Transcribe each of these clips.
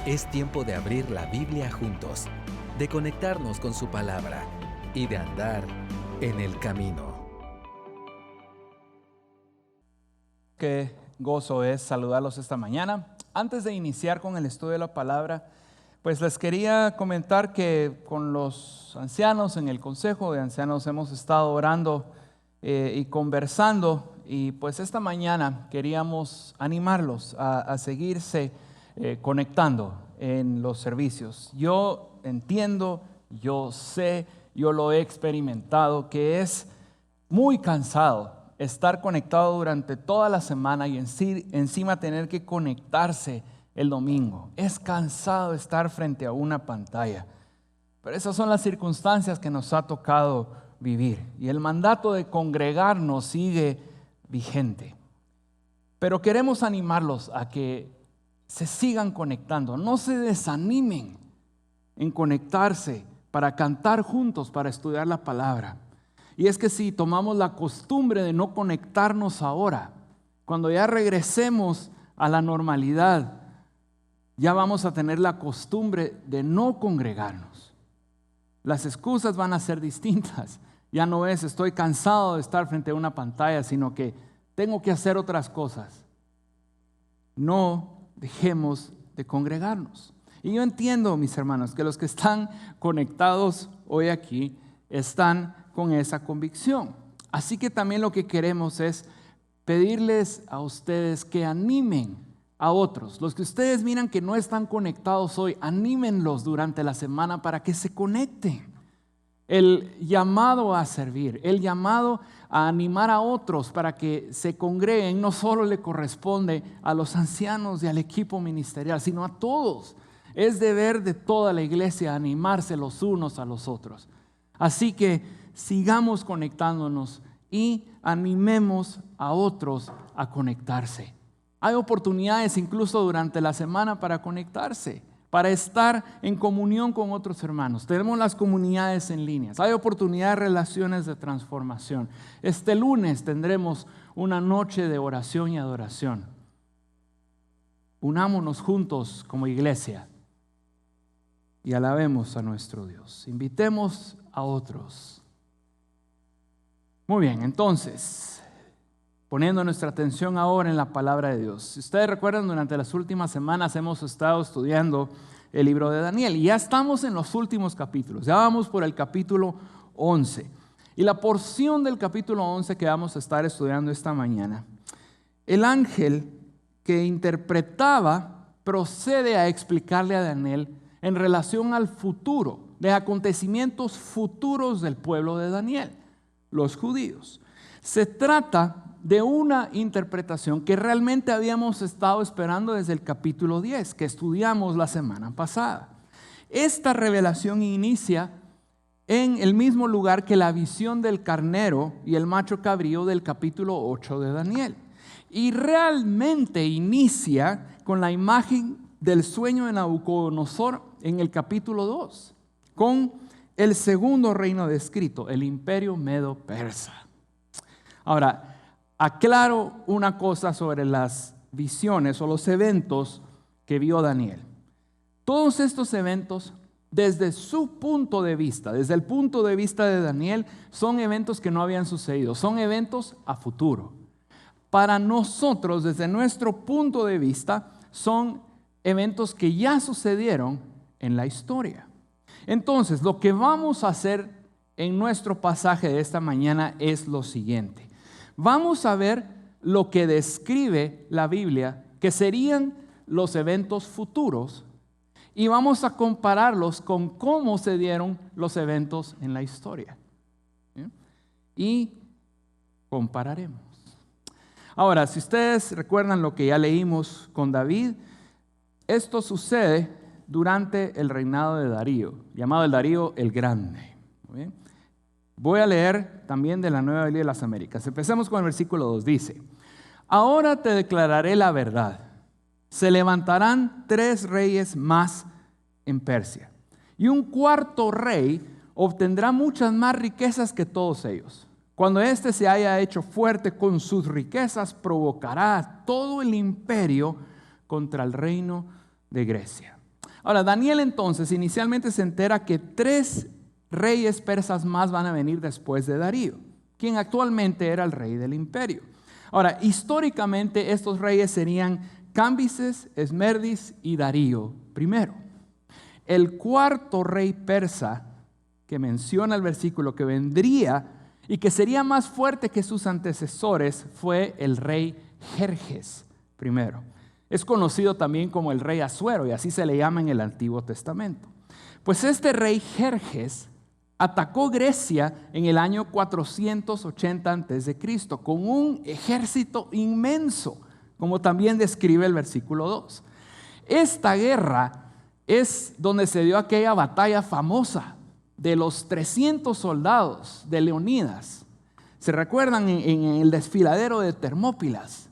Es tiempo de abrir la Biblia juntos, de conectarnos con su palabra y de andar en el camino. Qué gozo es saludarlos esta mañana. Antes de iniciar con el estudio de la palabra, pues les quería comentar que con los ancianos en el Consejo de Ancianos hemos estado orando y conversando, y pues esta mañana queríamos animarlos a seguirse conectando en los servicios. Yo entiendo, yo sé, yo lo he experimentado, que es muy cansado estar conectado durante toda la semana y encima tener que conectarse el domingo. Es cansado estar frente a una pantalla. Pero esas son las circunstancias que nos ha tocado vivir. Y el mandato de congregarnos sigue vigente. Pero queremos animarlos a que se sigan conectando. No se desanimen en conectarse para cantar juntos, para estudiar la palabra. Y es que si tomamos la costumbre de no conectarnos ahora, cuando ya regresemos a la normalidad, ya vamos a tener la costumbre de no congregarnos. Las excusas van a ser distintas. Ya no es estoy cansado de estar frente a una pantalla, sino que tengo que hacer otras cosas. No dejemos de congregarnos. Y yo entiendo, mis hermanos, que los que están conectados hoy aquí están con esa convicción. Así que también lo que queremos es pedirles a ustedes que animen a otros. Los que ustedes miran que no están conectados hoy, anímenlos durante la semana para que se conecten. El llamado a servir, el llamado a animar a otros para que se congreguen, no solo le corresponde a los ancianos y al equipo ministerial, sino a todos. Es deber de toda la iglesia animarse los unos a los otros. Así que sigamos conectándonos y animemos a otros a conectarse. Hay oportunidades incluso durante la semana para conectarse, para estar en comunión con otros hermanos. Tenemos las comunidades en línea. Hay oportunidades de relaciones de transformación. Este lunes tendremos una noche de oración y adoración. Unámonos juntos como iglesia y alabemos a nuestro Dios. Invitemos a otros. Muy bien, entonces, poniendo nuestra atención ahora en la palabra de Dios. Si ustedes recuerdan, durante las últimas semanas hemos estado estudiando el libro de Daniel y ya estamos en los últimos capítulos. Ya vamos por el capítulo 11. Y la porción del capítulo 11 que vamos a estar estudiando esta mañana, el ángel que interpretaba procede a explicarle a Daniel en relación al futuro, de acontecimientos futuros del pueblo de Daniel, los judíos. Se trata de una interpretación que realmente habíamos estado esperando desde el capítulo 10, que estudiamos la semana pasada. Esta revelación inicia en el mismo lugar que la visión del carnero y el macho cabrío del capítulo 8 de Daniel. Y realmente inicia con la imagen del sueño de Nabucodonosor en el capítulo 2, con el segundo reino descrito, el imperio medo-persa. Ahora, aclaro una cosa sobre las visiones o los eventos que vio Daniel. Todos estos eventos, desde su punto de vista, desde el punto de vista de Daniel, son eventos que no habían sucedido, son eventos a futuro. Para nosotros, desde nuestro punto de vista, son eventos que ya sucedieron en la historia. Entonces, lo que vamos a hacer en nuestro pasaje de esta mañana es lo siguiente. Vamos a ver lo que describe la Biblia, que serían los eventos futuros, y vamos a compararlos con cómo se dieron los eventos en la historia. ¿Sí? Y compararemos. Ahora, si ustedes recuerdan lo que ya leímos con David, esto sucede durante el reinado de Darío, llamado el Darío el Grande. ¿Muy bien? Voy a leer también de la Nueva Biblia de las Américas. Empecemos con el versículo 2. Dice: ahora te declararé la verdad. Se levantarán 3 reyes más en Persia, y un cuarto rey obtendrá muchas más riquezas que todos ellos. Cuando éste se haya hecho fuerte con sus riquezas, provocará a todo el imperio contra el reino de Grecia. Ahora, Daniel entonces inicialmente se entera que 3 reyes persas más van a venir después de Darío, quien actualmente era el rey del imperio. Ahora, históricamente estos reyes serían Cambises, Esmerdis y Darío I. El 4º rey persa que menciona el versículo que vendría y que sería más fuerte que sus antecesores fue el rey Jerjes I. Es conocido también como el rey Asuero y así se le llama en el Antiguo Testamento. Pues este rey Jerjes atacó Grecia en el año 480 a.C. con un ejército inmenso, como también describe el versículo 2. Esta guerra es donde se dio aquella batalla famosa de los 300 soldados de Leonidas. ¿Se recuerdan en el desfiladero de Termópilas?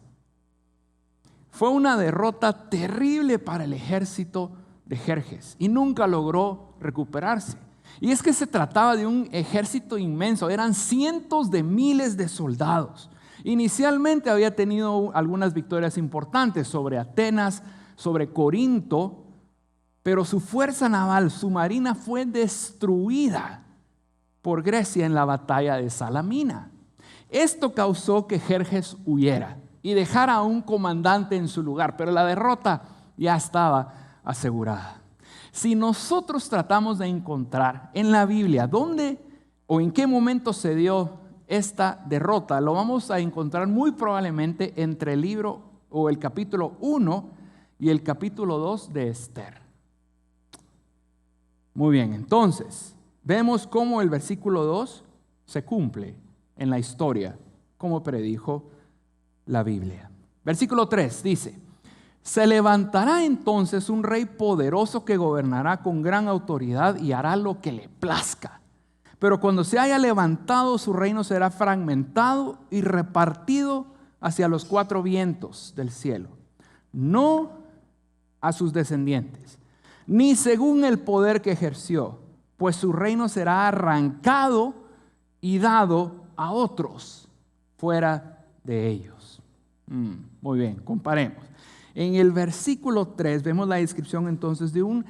Fue una derrota terrible para el ejército de Jerjes y nunca logró recuperarse. Y es que se trataba de un ejército inmenso, eran cientos de miles de soldados. Inicialmente había tenido algunas victorias importantes sobre Atenas, sobre Corinto, pero su fuerza naval, su marina, fue destruida por Grecia en la batalla de Salamina. Esto causó que Jerjes huyera y dejara a un comandante en su lugar, pero la derrota ya estaba asegurada. Si nosotros tratamos de encontrar en la Biblia dónde o en qué momento se dio esta derrota, lo vamos a encontrar muy probablemente entre el libro o el capítulo 1 y el capítulo 2 de Esther. Muy bien, entonces vemos cómo el versículo 2 se cumple en la historia, como predijo la Biblia. Versículo 3 dice: se levantará entonces un rey poderoso que gobernará con gran autoridad y hará lo que le plazca. Pero cuando se haya levantado, su reino será fragmentado y repartido hacia los 4 vientos del cielo, no a sus descendientes, ni según el poder que ejerció, pues su reino será arrancado y dado a otros fuera de ellos. Muy bien, comparemos. En el versículo 3 vemos la descripción entonces de un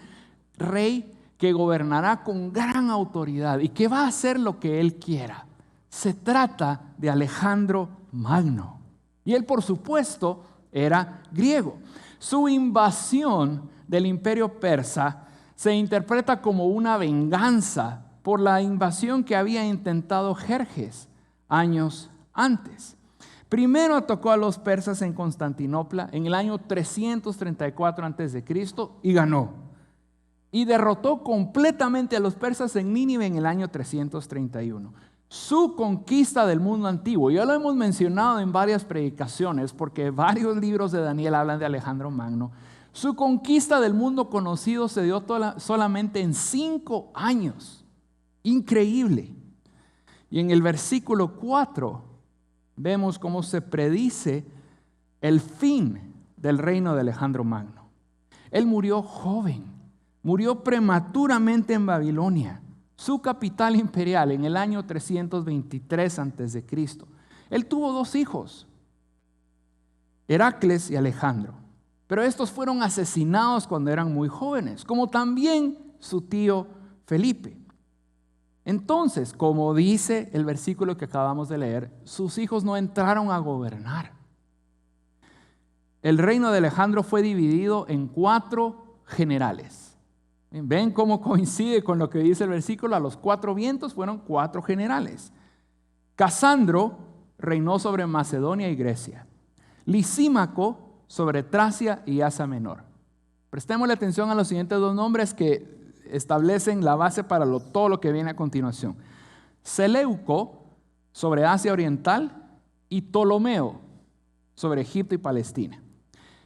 rey que gobernará con gran autoridad y que va a hacer lo que él quiera. Se trata de Alejandro Magno. Y él, por supuesto, era griego. Su invasión del imperio persa se interpreta como una venganza por la invasión que había intentado Jerjes años antes. Primero atacó a los persas en Constantinopla en el año 334 a.C. y ganó. Y derrotó completamente a los persas en Nínive en el año 331. Su conquista del mundo antiguo, ya lo hemos mencionado en varias predicaciones porque varios libros de Daniel hablan de Alejandro Magno. Su conquista del mundo conocido se dio solamente en 5 años. Increíble. Y en el versículo 4 vemos cómo se predice el fin del reino de Alejandro Magno. Él murió joven, murió prematuramente en Babilonia, su capital imperial, en el año 323 a.C. Él tuvo 2 hijos, Heracles y Alejandro, pero estos fueron asesinados cuando eran muy jóvenes, como también su tío Felipe. Entonces, como dice el versículo que acabamos de leer, sus hijos no entraron a gobernar. El reino de Alejandro fue dividido en 4 generales. ¿Ven cómo coincide con lo que dice el versículo? A los 4 vientos fueron 4 generales. Casandro reinó sobre Macedonia y Grecia. Lisímaco sobre Tracia y Asia Menor. Prestémosle atención a los siguientes 2 nombres que establecen la base para todo lo que viene a continuación. Seleuco sobre Asia Oriental y Ptolomeo sobre Egipto y Palestina.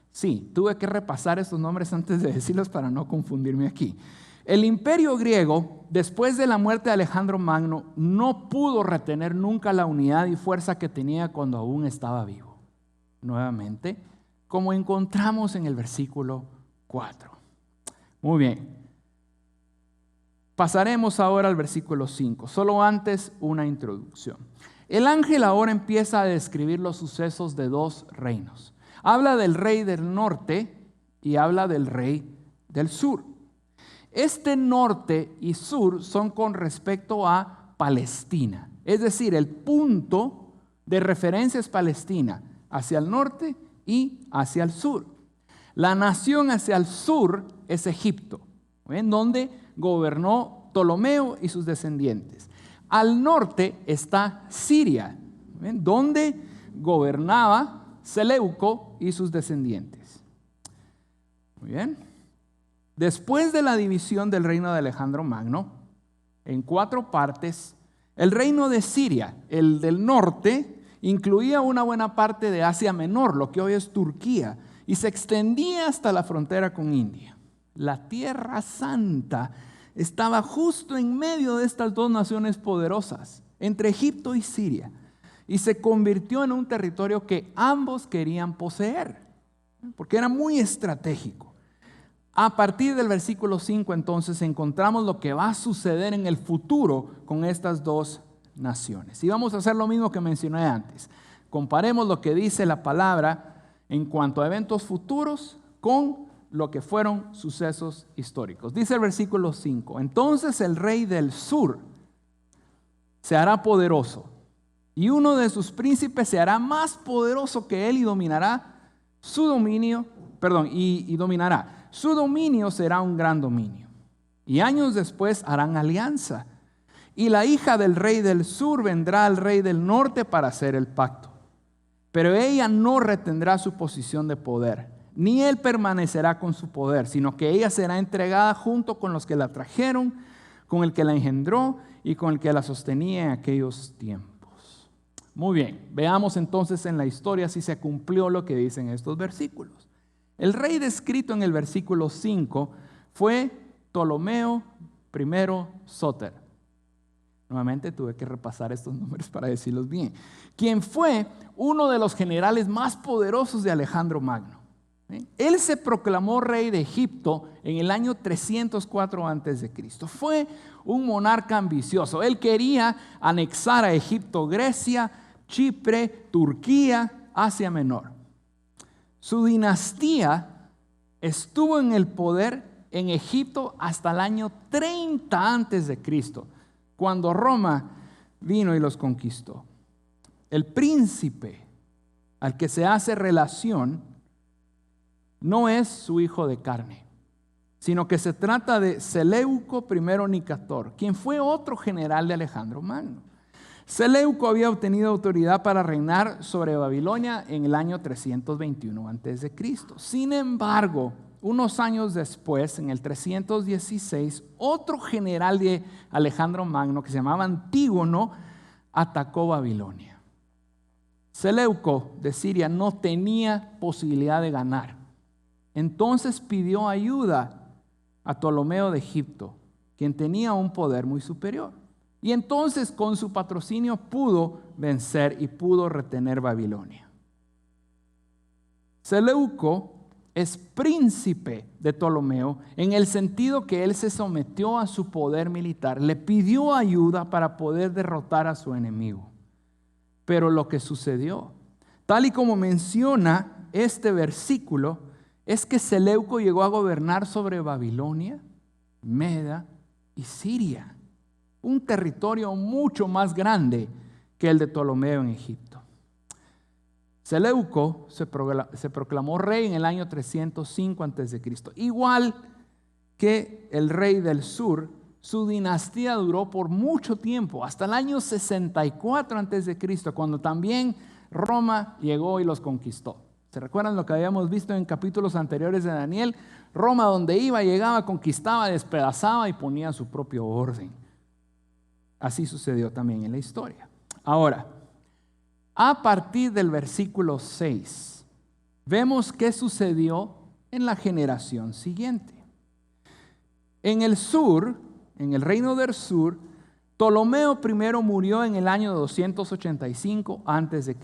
Sí, tuve que repasar estos nombres antes de decirlos para no confundirme aquí. El imperio griego, después de la muerte de Alejandro Magno, no pudo retener nunca la unidad y fuerza que tenía cuando aún estaba vivo. Nuevamente, como encontramos en el versículo 4. Muy bien. Pasaremos ahora al versículo 5, solo antes una introducción. El ángel ahora empieza a describir los sucesos de 2 reinos. Habla del rey del norte y habla del rey del sur. Este norte y sur son con respecto a Palestina. Es decir, el punto de referencia es Palestina, hacia el norte y hacia el sur. La nación hacia el sur es Egipto, ¿ven? Donde gobernó Ptolomeo y sus descendientes. Al norte está Siria, ¿ven? Donde gobernaba Seleuco y sus descendientes. Muy bien. Después de la división del reino de Alejandro Magno, en 4 partes, el reino de Siria, el del norte, incluía una buena parte de Asia Menor, lo que hoy es Turquía, y se extendía hasta la frontera con India. La Tierra Santa estaba justo en medio de estas 2 naciones poderosas, entre Egipto y Siria, y se convirtió en un territorio que ambos querían poseer, porque era muy estratégico. A partir del versículo 5 entonces encontramos lo que va a suceder en el futuro con estas 2 naciones. Y vamos a hacer lo mismo que mencioné antes. Comparemos lo que dice la palabra en cuanto a eventos futuros con lo que fueron sucesos históricos. Dice el versículo 5, entonces el rey del sur se hará poderoso y uno de sus príncipes se hará más poderoso que él y dominará su dominio, y dominará. Su dominio será un gran dominio. Y años después harán alianza. Y la hija del rey del sur vendrá al rey del norte para hacer el pacto. Pero ella no retendrá su posición de poder, ni él permanecerá con su poder, sino que ella será entregada junto con los que la trajeron, con el que la engendró y con el que la sostenía en aquellos tiempos. Muy bien, veamos entonces en la historia si se cumplió lo que dicen estos versículos. El rey descrito en el versículo 5 fue Ptolomeo I Sóter. Nuevamente tuve que repasar estos nombres para decirlos bien. Quien fue uno de los generales más poderosos de Alejandro Magno. Él se proclamó rey de Egipto en el año 304 a.C. Fue un monarca ambicioso. Él quería anexar a Egipto, Grecia, Chipre, Turquía, Asia Menor. Su dinastía estuvo en el poder en Egipto hasta el año 30 a.C., cuando Roma vino y los conquistó. El príncipe al que se hace relación no es su hijo de carne, sino que se trata de Seleuco I Nicator, quien fue otro general de Alejandro Magno. Seleuco había obtenido autoridad para reinar sobre Babilonia en el año 321 a.C. Sin embargo, unos años después, en el 316, otro general de Alejandro Magno, que se llamaba Antígono, atacó Babilonia. Seleuco de Siria no tenía posibilidad de ganar. Entonces pidió ayuda a Ptolomeo de Egipto, quien tenía un poder muy superior. Y entonces con su patrocinio pudo vencer y pudo retener Babilonia. Seleuco es príncipe de Ptolomeo en el sentido que él se sometió a su poder militar, le pidió ayuda para poder derrotar a su enemigo. Pero lo que sucedió, tal y como menciona este versículo, es que Seleuco llegó a gobernar sobre Babilonia, Meda y Siria, un territorio mucho más grande que el de Ptolomeo en Egipto. Seleuco se proclamó rey en el año 305 a.C. Igual que el rey del sur, su dinastía duró por mucho tiempo, hasta el año 64 a.C., cuando también Roma llegó y los conquistó. ¿Se recuerdan lo que habíamos visto en capítulos anteriores de Daniel? Roma, donde iba, llegaba, conquistaba, despedazaba y ponía su propio orden. Así sucedió también en la historia. Ahora, a partir del versículo 6, vemos qué sucedió en la generación siguiente. En el sur, en el reino del sur, Ptolomeo I murió en el año 285 a.C.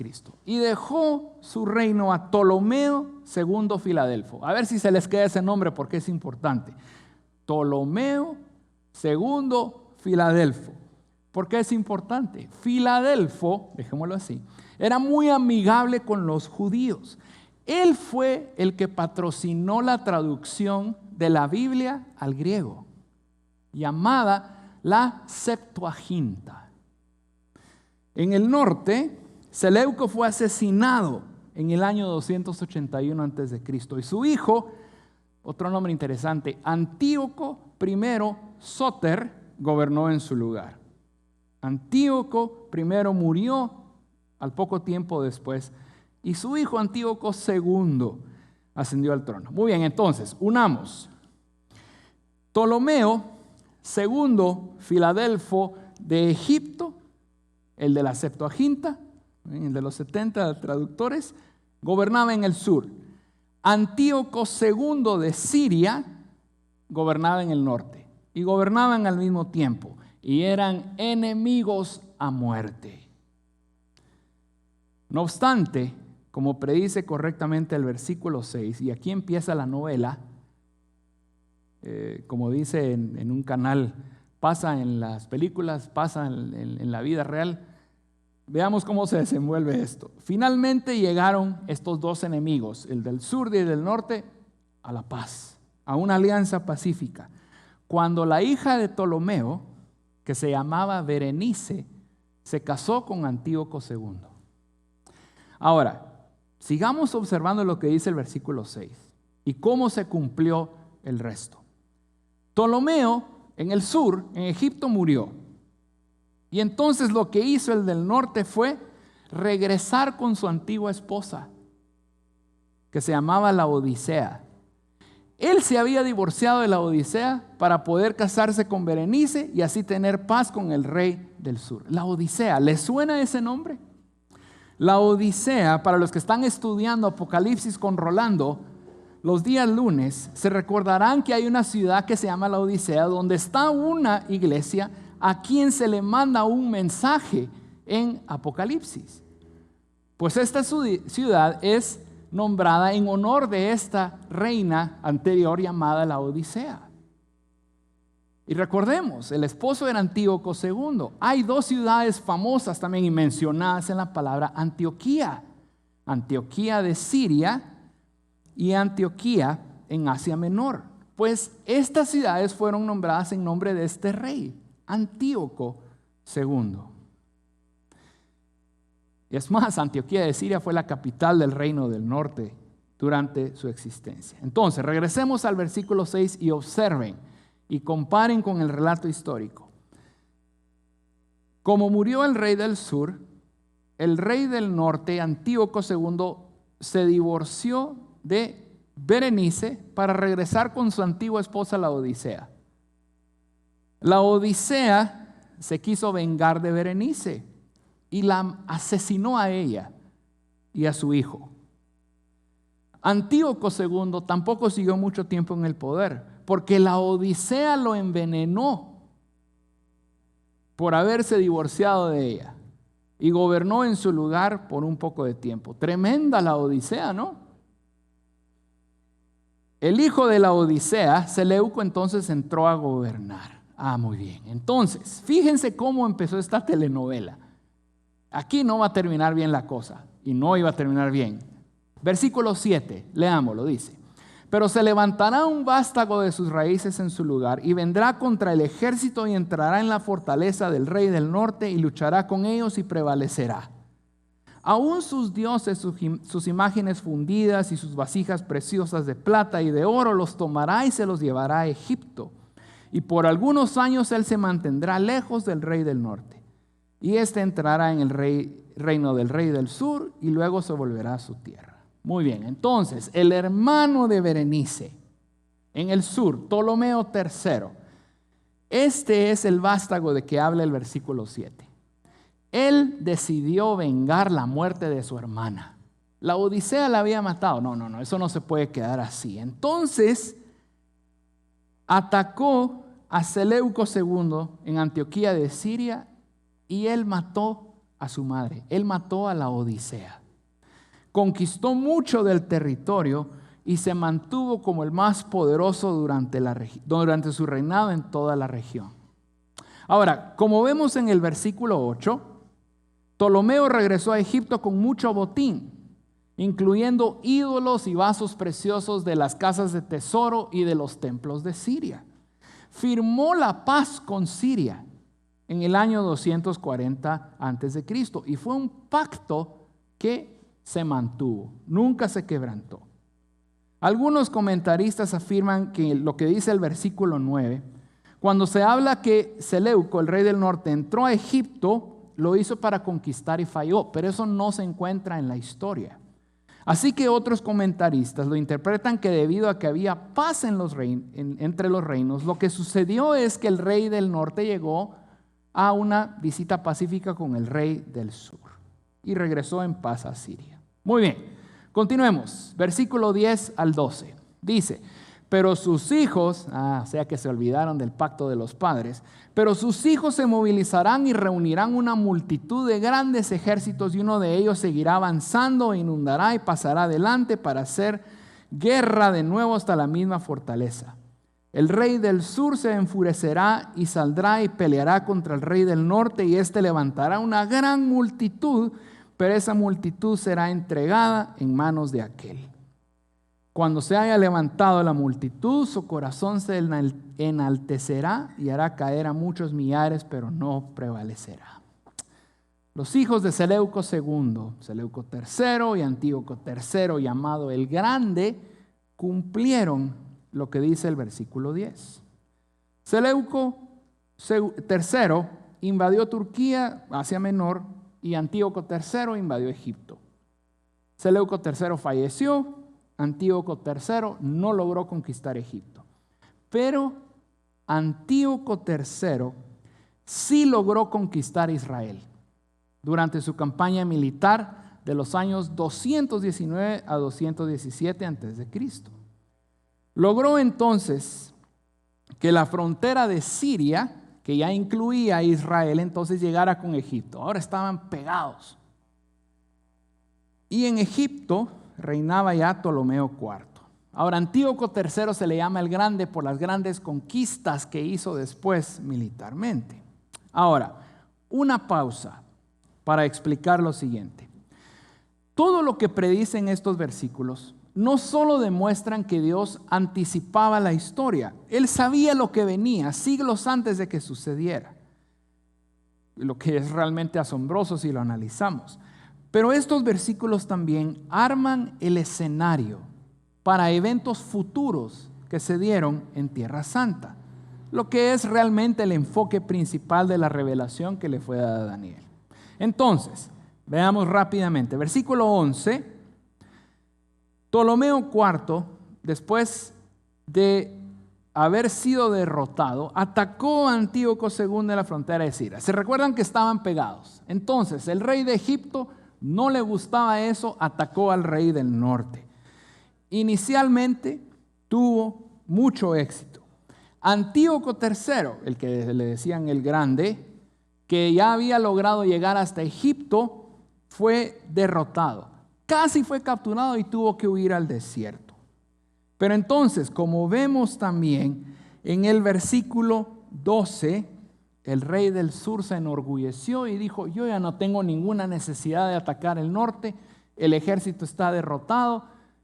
y dejó su reino a Ptolomeo II Filadelfo. A ver si se les queda ese nombre porque es importante. Ptolomeo II Filadelfo. ¿Por qué es importante? Filadelfo, dejémoslo así, era muy amigable con los judíos. Él fue el que patrocinó la traducción de la Biblia al griego. llamada la Septuaginta. En el norte, Seleuco fue asesinado en el año 281 a.C. y su hijo, otro nombre interesante, Antíoco I Sóter, gobernó en su lugar. Antíoco I murió al poco tiempo después y su hijo Antíoco II ascendió al trono. Muy bien, entonces, unamos. Ptolomeo II Filadelfo de Egipto, el de la Septuaginta, el de los 70 traductores, gobernaba en el sur. Antíoco II de Siria gobernaba en el norte y gobernaban al mismo tiempo y eran enemigos a muerte. No obstante, como predice correctamente el versículo 6, y aquí empieza la novela, como dice en un canal, pasa en las películas, pasa en la vida real. Veamos cómo se desenvuelve esto. Finalmente llegaron estos dos enemigos, el del sur y el del norte, a la paz, a una alianza pacífica. Cuando la hija de Ptolomeo, que se llamaba Berenice, se casó con Antíoco II. Ahora, sigamos observando lo que dice el versículo 6 y cómo se cumplió el resto. Ptolomeo en el sur, en Egipto, murió. Y entonces lo que hizo el del norte fue regresar con su antigua esposa, que se llamaba Laodicea. Él se había divorciado de Laodicea para poder casarse con Berenice y así tener paz con el rey del sur. Laodicea, ¿les suena ese nombre? Laodicea, para los que están estudiando Apocalipsis con Rolando, los días lunes, se recordarán que hay una ciudad que se llama Laodicea, donde está una iglesia a quien se le manda un mensaje en Apocalipsis. Pues esta ciudad es nombrada en honor de esta reina anterior llamada Laodicea. Y recordemos, el esposo era Antíoco II. Hay dos ciudades famosas también y mencionadas en la palabra Antioquía. Antioquía de Siria y Antioquía en Asia Menor. Pues estas ciudades fueron nombradas en nombre de este rey, Antíoco II. Y es más, Antioquía de Siria fue la capital del reino del norte durante su existencia. Entonces, regresemos al versículo 6 y observen y comparen con el relato histórico. Como murió el rey del sur, el rey del norte, Antíoco II, se divorció de Berenice para regresar con su antigua esposa Laodicea. Laodicea se quiso vengar de Berenice y la asesinó a ella y a su hijo. Antíoco II tampoco siguió mucho tiempo en el poder, porque Laodicea lo envenenó por haberse divorciado de ella y gobernó en su lugar por un poco de tiempo. Tremenda Laodicea, ¿no? El hijo de Laodicea, Seleuco, entonces entró a gobernar. Muy bien. Entonces, fíjense cómo empezó esta telenovela. Aquí no va a terminar bien la cosa, y no iba a terminar bien. Versículo 7, leámoslo, dice: pero se levantará un vástago de sus raíces en su lugar, y vendrá contra el ejército y entrará en la fortaleza del rey del norte, y luchará con ellos y prevalecerá. Aún sus dioses, sus imágenes fundidas y sus vasijas preciosas de plata y de oro los tomará y se los llevará a Egipto. Y por algunos años él se mantendrá lejos del rey del norte. Y éste entrará en el reino del rey del sur y luego se volverá a su tierra. Muy bien, entonces el hermano de Berenice en el sur, Ptolomeo III, este es el vástago de que habla el versículo 7. Él decidió vengar la muerte de su hermana. La Odisea la había matado. No, eso no se puede quedar así. Entonces atacó a Seleuco II en Antioquía de Siria y él mató a su madre. Él mató a la Odisea. Conquistó mucho del territorio y se mantuvo como el más poderoso durante su reinado en toda la región. Ahora, como vemos en el versículo 8, Ptolomeo regresó a Egipto con mucho botín, incluyendo ídolos y vasos preciosos de las casas de tesoro y de los templos de Siria. firmó la paz con Siria en el año 240 a.C. y fue un pacto que se mantuvo, nunca se quebrantó. Algunos comentaristas afirman que lo que dice el versículo 9, cuando se habla que Seleuco, el rey del norte, entró a Egipto, lo hizo para conquistar y falló, pero eso no se encuentra en la historia. Así que otros comentaristas lo interpretan que debido a que había paz entre los reinos, lo que sucedió es que el rey del norte llegó a una visita pacífica con el rey del sur y regresó en paz a Siria. Muy bien, continuemos. Versículo 10 al 12. Dice, pero sus hijos, o sea que se olvidaron del pacto de los padres, pero sus hijos se movilizarán y reunirán una multitud de grandes ejércitos y uno de ellos seguirá avanzando e inundará y pasará adelante para hacer guerra de nuevo hasta la misma fortaleza. El rey del sur se enfurecerá y saldrá y peleará contra el rey del norte y éste levantará una gran multitud, pero esa multitud será entregada en manos de aquel. Cuando se haya levantado la multitud, su corazón se enaltecerá y hará caer a muchos millares, pero no prevalecerá. Los hijos de Seleuco II, Seleuco III y Antíoco III, llamado el Grande, cumplieron lo que dice el versículo 10. Seleuco III invadió Turquía, Asia Menor, y Antíoco III invadió Egipto. Seleuco III falleció. Antíoco III no logró conquistar Egipto, pero Antíoco III sí logró conquistar Israel durante su campaña militar de los años 219 a 217 a.C. Logró entonces que la frontera de Siria, que ya incluía a Israel, entonces llegara con Egipto. Ahora estaban pegados. Y en Egipto reinaba ya Ptolomeo IV. Ahora, Antíoco III se le llama el Grande por las grandes conquistas que hizo después militarmente. Ahora, una pausa para explicar lo siguiente. Todo lo que predicen estos versículos no solo demuestran que Dios anticipaba la historia, Él sabía lo que venía siglos antes de que sucediera, lo que es realmente asombroso si lo analizamos. Pero estos versículos también arman el escenario para eventos futuros que se dieron en Tierra Santa, lo que es realmente el enfoque principal de la revelación que le fue dada a Daniel. Entonces, veamos rápidamente. Versículo 11, Ptolomeo IV, después de haber sido derrotado, atacó a Antíoco II de la frontera de Siria. ¿Se recuerdan que estaban pegados? Entonces, el rey de Egipto no le gustaba eso, atacó al rey del norte. Inicialmente tuvo mucho éxito. Antíoco III, el que le decían el Grande, que ya había logrado llegar hasta Egipto, fue derrotado. Casi fue capturado y tuvo que huir al desierto. Pero entonces, como vemos también en el versículo 12, el rey del sur se enorgulleció y dijo, yo ya no tengo ninguna necesidad de atacar el norte, el ejército está derrotado,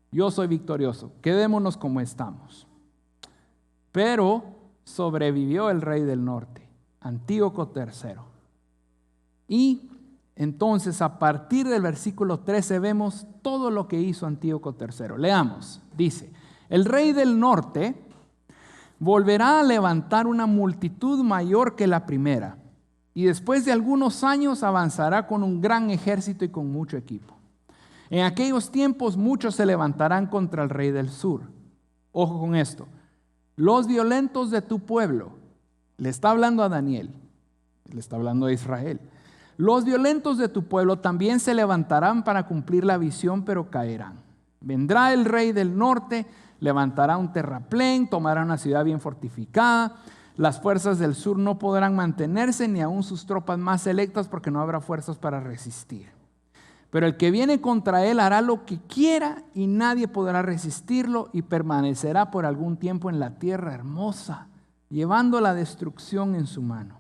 yo soy victorioso, quedémonos como estamos. Pero sobrevivió el rey del norte, Antíoco III. Y entonces a partir del versículo 13 vemos todo lo que hizo Antíoco III. Leamos, dice, el rey del norte volverá a levantar una multitud mayor que la primera, y después de algunos años avanzará con un gran ejército y con mucho equipo. En aquellos tiempos muchos se levantarán contra el rey del sur. Ojo con esto. Los violentos de tu pueblo, le está hablando a Daniel, le está hablando a Israel. Los violentos de tu pueblo también se levantarán para cumplir la visión, pero caerán. Vendrá el rey del norte, levantará un terraplén, tomará una ciudad bien fortificada. Las fuerzas del sur no podrán mantenerse, ni aun sus tropas más selectas, porque no habrá fuerzas para resistir. Pero el que viene contra él hará lo que quiera y nadie podrá resistirlo, y permanecerá por algún tiempo en la tierra hermosa, llevando la destrucción en su mano.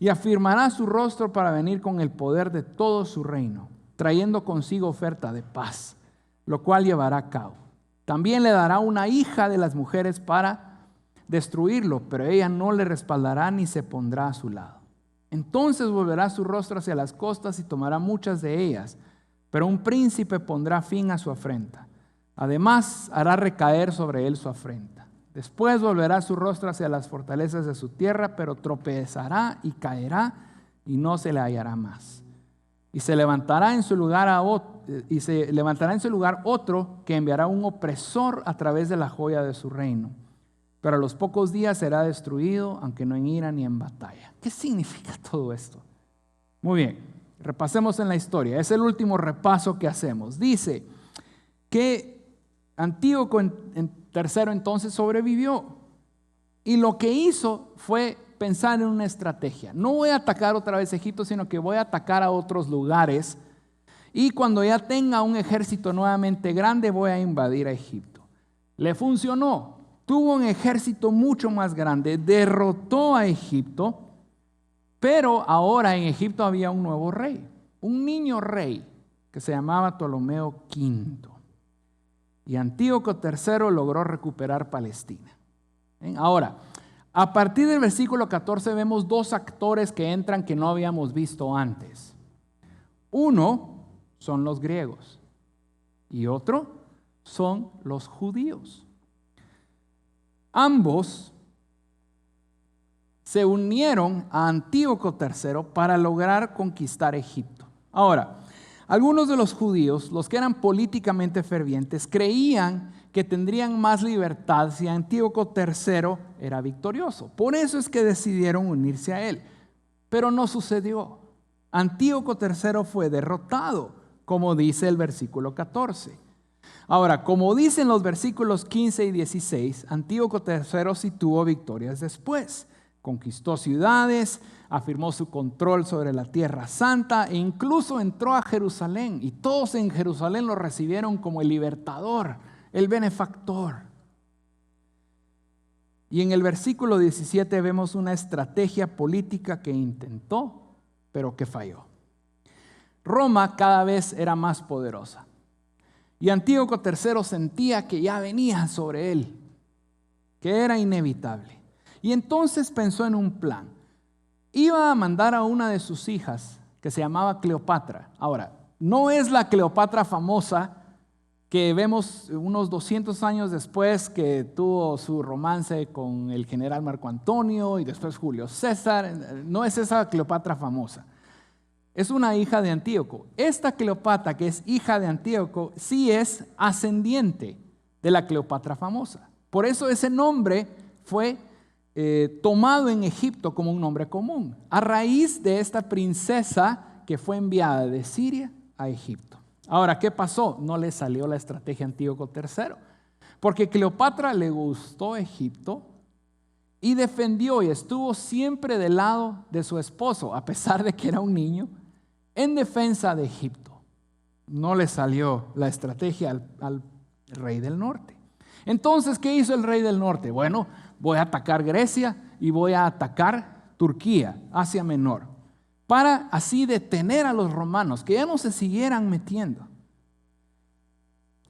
Y afirmará su rostro para venir con el poder de todo su reino, trayendo consigo oferta de paz, lo cual llevará a cabo. También le dará una hija de las mujeres para destruirlo, pero ella no le respaldará ni se pondrá a su lado. Entonces volverá su rostro hacia las costas y tomará muchas de ellas, pero un príncipe pondrá fin a su afrenta. Además, hará recaer sobre él su afrenta. Después volverá su rostro hacia las fortalezas de su tierra, pero tropezará y caerá y no se le hallará más. Y se levantará en su lugar otro que enviará un opresor a través de la joya de su reino. Pero a los pocos días será destruido, aunque no en ira ni en batalla. ¿Qué significa todo esto? Muy bien, repasemos en la historia. Es el último repaso que hacemos. Dice que Antíoco III entonces sobrevivió. Y lo que hizo fue pensar en una estrategia. No voy a atacar otra vez Egipto, sino que voy a atacar a otros lugares. Y cuando ya tenga un ejército nuevamente grande, voy a invadir a Egipto. Le funcionó. Tuvo un ejército mucho más grande, derrotó a Egipto, pero ahora en Egipto había un nuevo rey, un niño rey que se llamaba Ptolomeo V. Y Antíoco III logró recuperar Palestina. Ahora, a partir del versículo 14 vemos dos actores que entran que no habíamos visto antes. Uno son los griegos y otro son los judíos. Ambos se unieron a Antíoco III para lograr conquistar Egipto. Ahora, algunos de los judíos, los que eran políticamente fervientes, creían que tendrían más libertad si Antíoco III era victorioso. Por eso es que decidieron unirse a él. Pero no sucedió. Antíoco III fue derrotado, como dice el versículo 14. Ahora, como dicen los versículos 15 y 16, Antíoco III sí tuvo victorias después. Conquistó ciudades, afirmó su control sobre la Tierra Santa e incluso entró a Jerusalén. Y todos en Jerusalén lo recibieron como el libertador, el benefactor. Y en el versículo 17 vemos una estrategia política que intentó, pero que falló. Roma cada vez era más poderosa. Y Antíoco III sentía que ya venía sobre él, que era inevitable. Y entonces pensó en un plan. Iba a mandar a una de sus hijas, que se llamaba Cleopatra. Ahora, no es la Cleopatra famosa que vemos unos 200 años después, que tuvo su romance con el general Marco Antonio y después Julio César. No es esa Cleopatra famosa. Es una hija de Antíoco. Esta Cleopatra, que es hija de Antíoco, sí es ascendiente de la Cleopatra famosa. Por eso ese nombre fue tomado en Egipto como un nombre común, a raíz de esta princesa que fue enviada de Siria a Egipto. Ahora, ¿qué pasó? No le salió la estrategia a Antíoco III, porque Cleopatra le gustó Egipto y defendió y estuvo siempre del lado de su esposo, a pesar de que era un niño, en defensa de Egipto. No le salió la estrategia al rey del norte. Entonces, ¿qué hizo el rey del norte? Bueno, voy a atacar Grecia y voy a atacar Turquía, Asia Menor, para así detener a los romanos, que ya no se siguieran metiendo.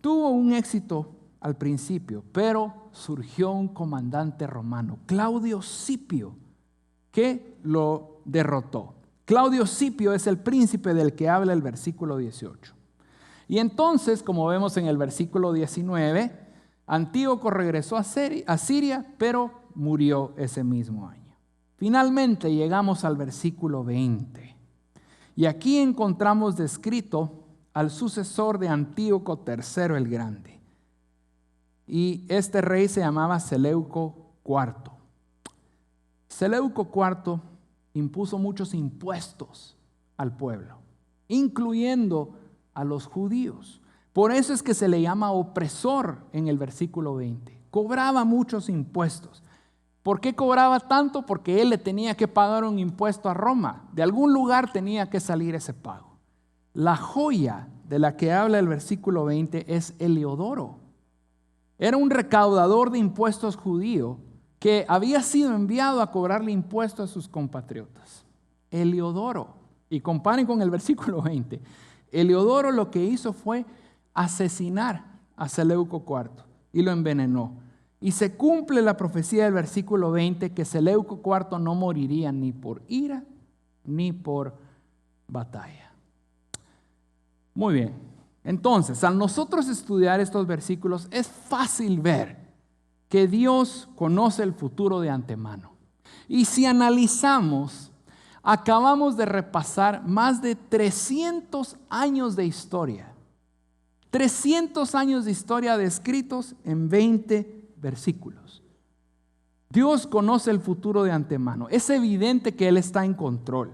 Tuvo un éxito al principio, pero surgió un comandante romano, Claudio Scipio, que lo derrotó. Claudio Scipio es el príncipe del que habla el versículo 18. Y entonces, como vemos en el versículo 19, Antíoco regresó a Siria, pero murió ese mismo año. Finalmente llegamos al versículo 20. Y aquí encontramos descrito al sucesor de Antíoco III el Grande. Y este rey se llamaba Seleuco IV. Seleuco IV impuso muchos impuestos al pueblo, incluyendo a los judíos. Por eso es que se le llama opresor en el versículo 20. Cobraba muchos impuestos. ¿Por qué cobraba tanto? Porque él le tenía que pagar un impuesto a Roma. De algún lugar tenía que salir ese pago. La joya de la que habla el versículo 20 es Heliodoro. Era un recaudador de impuestos judío que había sido enviado a cobrarle impuestos a sus compatriotas. Heliodoro. Y comparen con el versículo 20. Heliodoro lo que hizo fue asesinar a Seleuco IV y lo envenenó. Y se cumple la profecía del versículo 20 que Seleuco IV no moriría ni por ira ni por batalla. Muy bien. Entonces, al nosotros estudiar estos versículos, es fácil ver que Dios conoce el futuro de antemano. Y si analizamos, acabamos de repasar más de 300 años de historia. 300 años de historia descritos en 20 versículos. Dios conoce el futuro de antemano. Es evidente que Él está en control.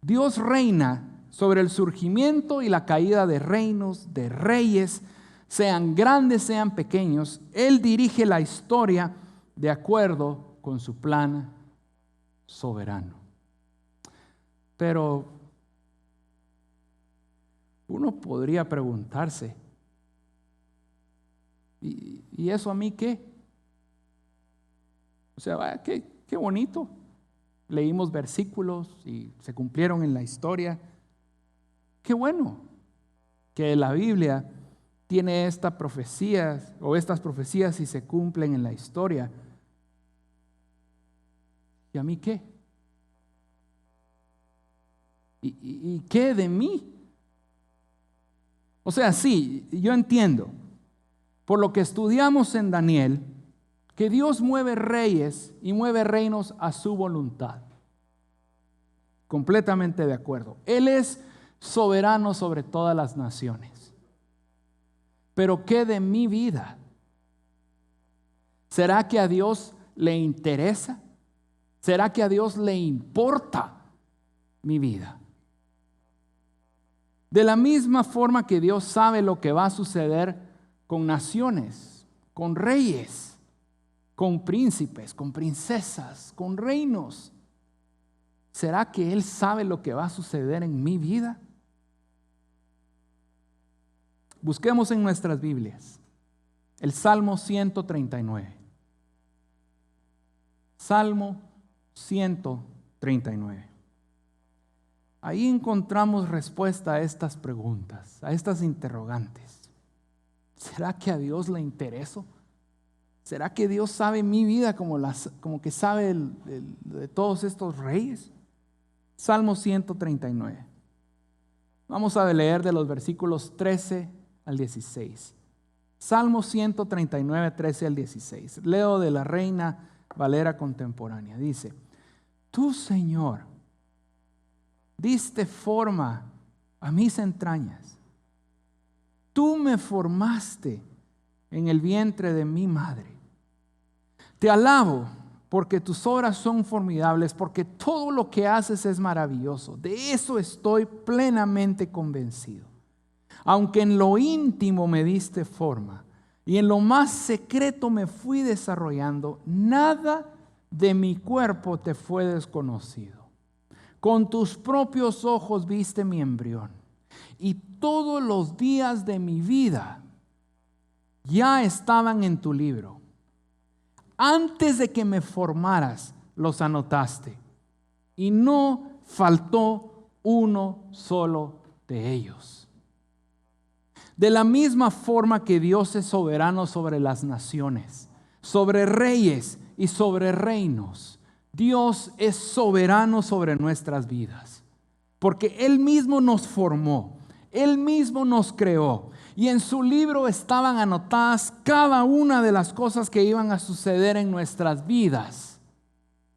Dios reina sobre el surgimiento y la caída de reinos, de reyes, sean grandes, sean pequeños. Él dirige la historia de acuerdo con su plan soberano. Pero uno podría preguntarse, ¿y eso a mí qué? O sea, qué bonito. Leímos versículos y se cumplieron en la historia. Qué bueno que la Biblia tiene estas profecías y se cumplen en la historia. ¿Y a mí qué? ¿Y qué de mí? O sea, sí, yo entiendo, por lo que estudiamos en Daniel, que Dios mueve reyes y mueve reinos a su voluntad. Completamente de acuerdo. Él es soberano sobre todas las naciones. Pero ¿qué de mi vida? ¿Será que a Dios le interesa? ¿Será que a Dios le importa mi vida? De la misma forma que Dios sabe lo que va a suceder con naciones, con reyes, con príncipes, con princesas, con reinos. ¿Será que Él sabe lo que va a suceder en mi vida? Busquemos en nuestras Biblias el Salmo 139. Salmo 139. Ahí encontramos respuesta a estas preguntas, a estas interrogantes. ¿Será que a Dios le intereso? ¿Será que Dios sabe mi vida como que sabe de todos estos reyes? Salmo 139. Vamos a leer de los versículos 13 al 16. Salmo 139, 13 al 16. Leo de la Reina Valera contemporánea. Dice: Tú, Señor, diste forma a mis entrañas. Tú me formaste en el vientre de mi madre. Te alabo porque tus obras son formidables, porque todo lo que haces es maravilloso. De eso estoy plenamente convencido. Aunque en lo íntimo me diste forma y en lo más secreto me fui desarrollando, nada de mi cuerpo te fue desconocido. Con tus propios ojos viste mi embrión, y todos los días de mi vida ya estaban en tu libro. Antes de que me formaras, los anotaste, y no faltó uno solo de ellos. De la misma forma que Dios es soberano sobre las naciones, sobre reyes y sobre reinos, Dios es soberano sobre nuestras vidas, porque Él mismo nos formó, Él mismo nos creó, y en su libro estaban anotadas cada una de las cosas que iban a suceder en nuestras vidas,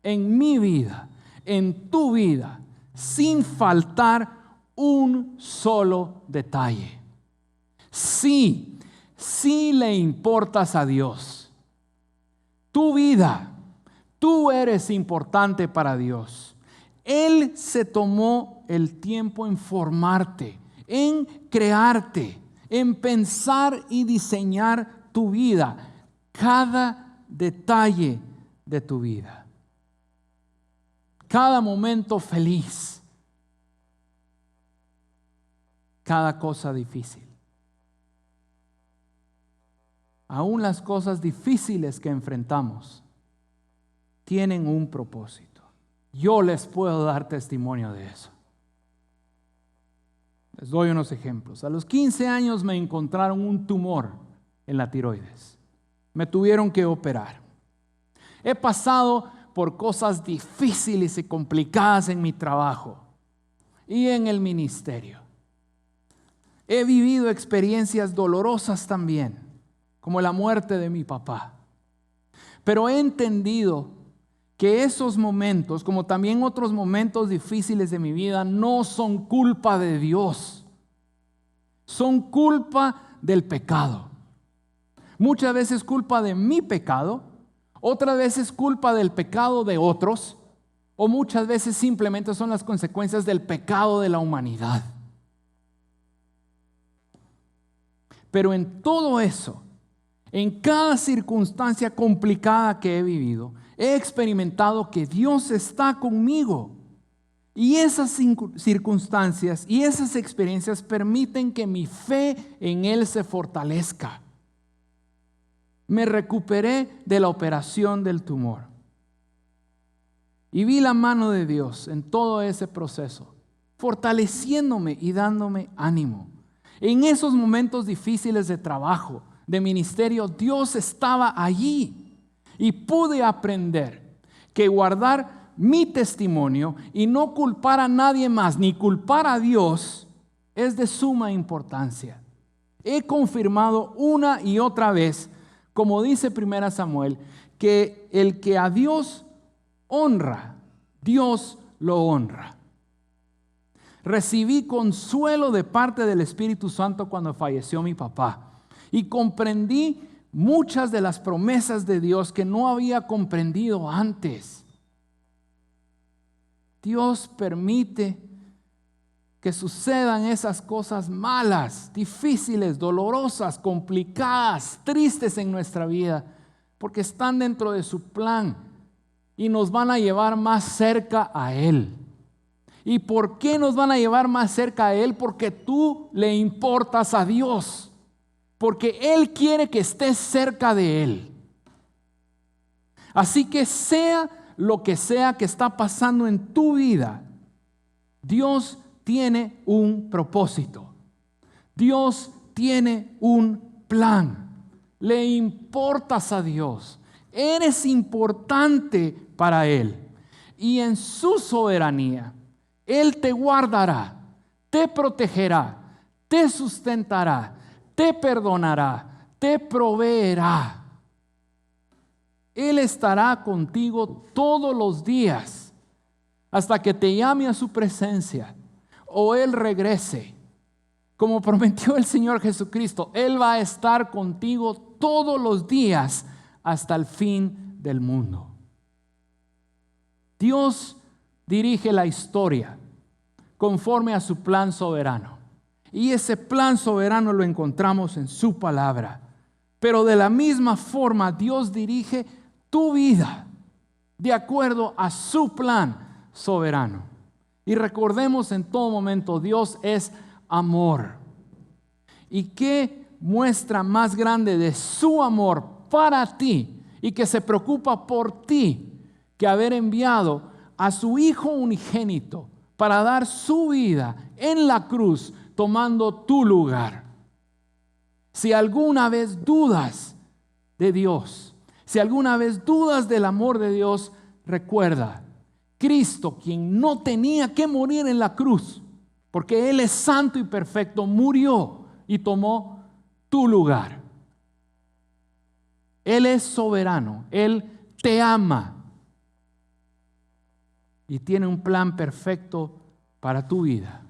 en mi vida, en tu vida, sin faltar un solo detalle. Sí le importas a Dios. Tu vida, tú eres importante para Dios. Él se tomó el tiempo en formarte, en crearte, en pensar y diseñar tu vida, cada detalle de tu vida, cada momento feliz, cada cosa difícil. Aún las cosas difíciles que enfrentamos tienen un propósito. Yo les puedo dar testimonio de eso. Les doy unos ejemplos. A los 15 años me encontraron un tumor en la tiroides. me tuvieron que operar. He pasado por cosas difíciles y complicadas en mi trabajo y en el ministerio. He vivido experiencias dolorosas también, como la muerte de mi papá. Pero he entendido que esos momentos, como también otros momentos difíciles de mi vida, no son culpa de Dios. Son culpa del pecado. Muchas veces culpa de mi pecado, otras veces culpa del pecado de otros, o muchas veces simplemente son las consecuencias del pecado de la humanidad. Pero en todo eso, en cada circunstancia complicada que he vivido, he experimentado que Dios está conmigo. Y esas circunstancias y esas experiencias permiten que mi fe en Él se fortalezca. Me recuperé de la operación del tumor. Y vi la mano de Dios en todo ese proceso, fortaleciéndome y dándome ánimo. En esos momentos difíciles de trabajo, de ministerio, Dios estaba allí. Y pude aprender que guardar mi testimonio y no culpar a nadie más, ni culpar a Dios, es de suma importancia. He confirmado una y otra vez, como dice 1 Samuel, que el que a Dios honra, Dios lo honra. Recibí consuelo de parte del Espíritu Santo cuando falleció mi papá y comprendí muchas de las promesas de Dios que no había comprendido antes. Dios permite que sucedan esas cosas malas, difíciles, dolorosas, complicadas, tristes en nuestra vida, porque están dentro de su plan y nos van a llevar más cerca a Él. ¿Y por qué nos van a llevar más cerca a Él? Porque tú le importas a Dios, porque Él quiere que estés cerca de Él. Así que sea lo que sea que está pasando en tu vida, Dios tiene un propósito. Dios tiene un plan. Le importas a Dios. Eres importante para Él. Y en su soberanía, Él te guardará, te protegerá, te sustentará, te perdonará, te proveerá. Él estará contigo todos los días hasta que te llame a su presencia o Él regrese. Como prometió el Señor Jesucristo, Él va a estar contigo todos los días hasta el fin del mundo. Dios dirige la historia conforme a su plan soberano. Y ese plan soberano lo encontramos en su palabra. Pero de la misma forma Dios dirige tu vida de acuerdo a su plan soberano. Y recordemos en todo momento, Dios es amor. ¿Y qué muestra más grande de su amor para ti y que se preocupa por ti que haber enviado a su Hijo unigénito para dar su vida en la cruz tomando tu lugar? Si alguna vez dudas de Dios, si alguna vez dudas del amor de Dios, recuerda, Cristo, quien no tenía que morir en la cruz, porque Él es santo y perfecto, murió y tomó tu lugar. Él es soberano, Él te ama y tiene un plan perfecto para tu vida.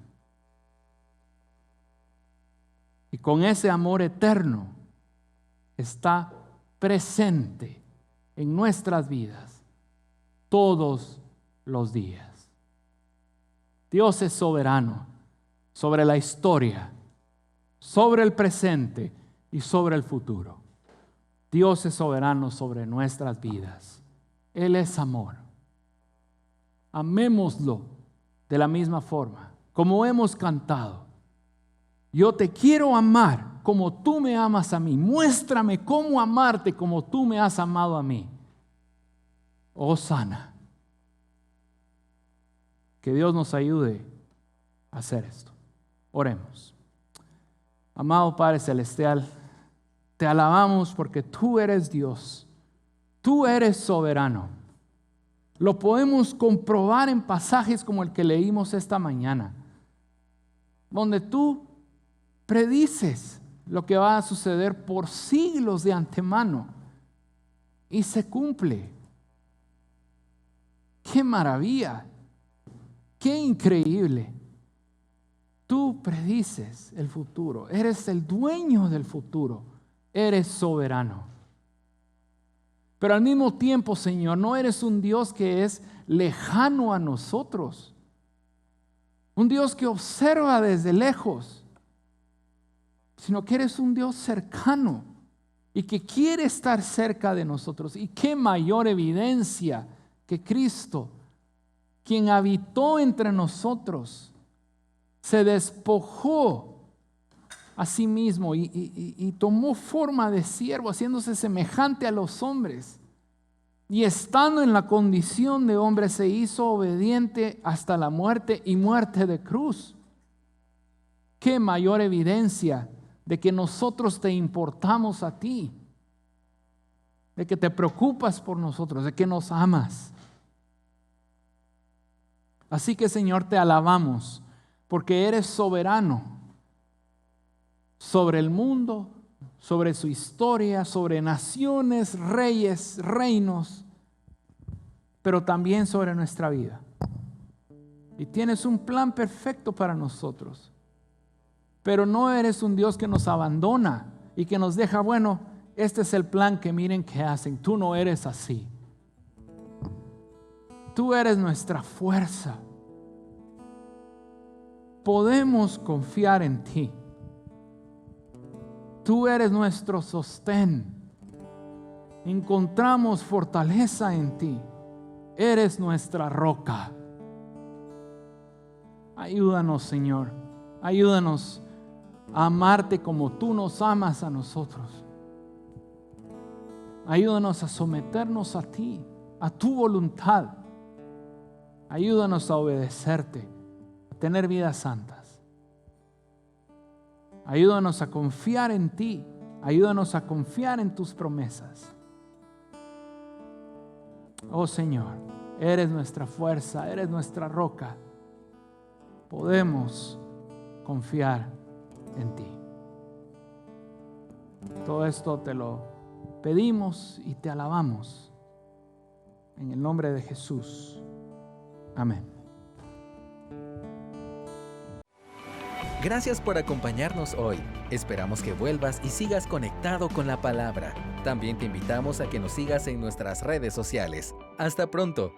Y con ese amor eterno está presente en nuestras vidas todos los días. Dios es soberano sobre la historia, sobre el presente y sobre el futuro. Dios es soberano sobre nuestras vidas. Él es amor. Amémoslo de la misma forma, como hemos cantado. Yo te quiero amar como tú me amas a mí. Muéstrame cómo amarte como tú me has amado a mí. Hosana. Que Dios nos ayude a hacer esto. Oremos. Amado Padre Celestial, Te alabamos porque tú eres Dios. Tú eres soberano. Lo podemos comprobar en pasajes como el que leímos esta mañana, donde tú predices lo que va a suceder por siglos de antemano y se cumple. ¡Qué maravilla! ¡Qué increíble! Tú predices el futuro, eres el dueño del futuro, eres soberano. Pero al mismo tiempo, Señor, no eres un Dios que es lejano a nosotros, un Dios que observa desde lejos, sino que eres un Dios cercano y que quiere estar cerca de nosotros. Y qué mayor evidencia que Cristo, quien habitó entre nosotros, se despojó a sí mismo y tomó forma de siervo, haciéndose semejante a los hombres. Y estando en la condición de hombre, se hizo obediente hasta la muerte y muerte de cruz. Qué mayor evidencia de que nosotros te importamos a ti, de que te preocupas por nosotros, de que nos amas. Así que, Señor, te alabamos porque eres soberano sobre el mundo, sobre su historia, sobre naciones, reyes, reinos, pero también sobre nuestra vida. Y tienes un plan perfecto para nosotros. Pero no eres un Dios que nos abandona y que nos deja, bueno, este es el plan que miren que hacen. Tú no eres así. Tú eres nuestra fuerza. Podemos confiar en ti. Tú eres nuestro sostén. Encontramos fortaleza en ti. Eres nuestra roca. Ayúdanos, Señor. Ayúdanos a amarte como tú nos amas a nosotros. Ayúdanos a someternos a ti, a tu voluntad. Ayúdanos a obedecerte, a tener vidas santas. Ayúdanos a confiar en ti. Ayúdanos a confiar en tus promesas. Oh Señor, eres nuestra fuerza, eres nuestra roca. Podemos confiar en ti. Todo esto te lo pedimos y te alabamos en el nombre de Jesús. Amén. Gracias por acompañarnos hoy. Esperamos que vuelvas y sigas conectado con la palabra. También te invitamos a que nos sigas en nuestras redes sociales. Hasta pronto.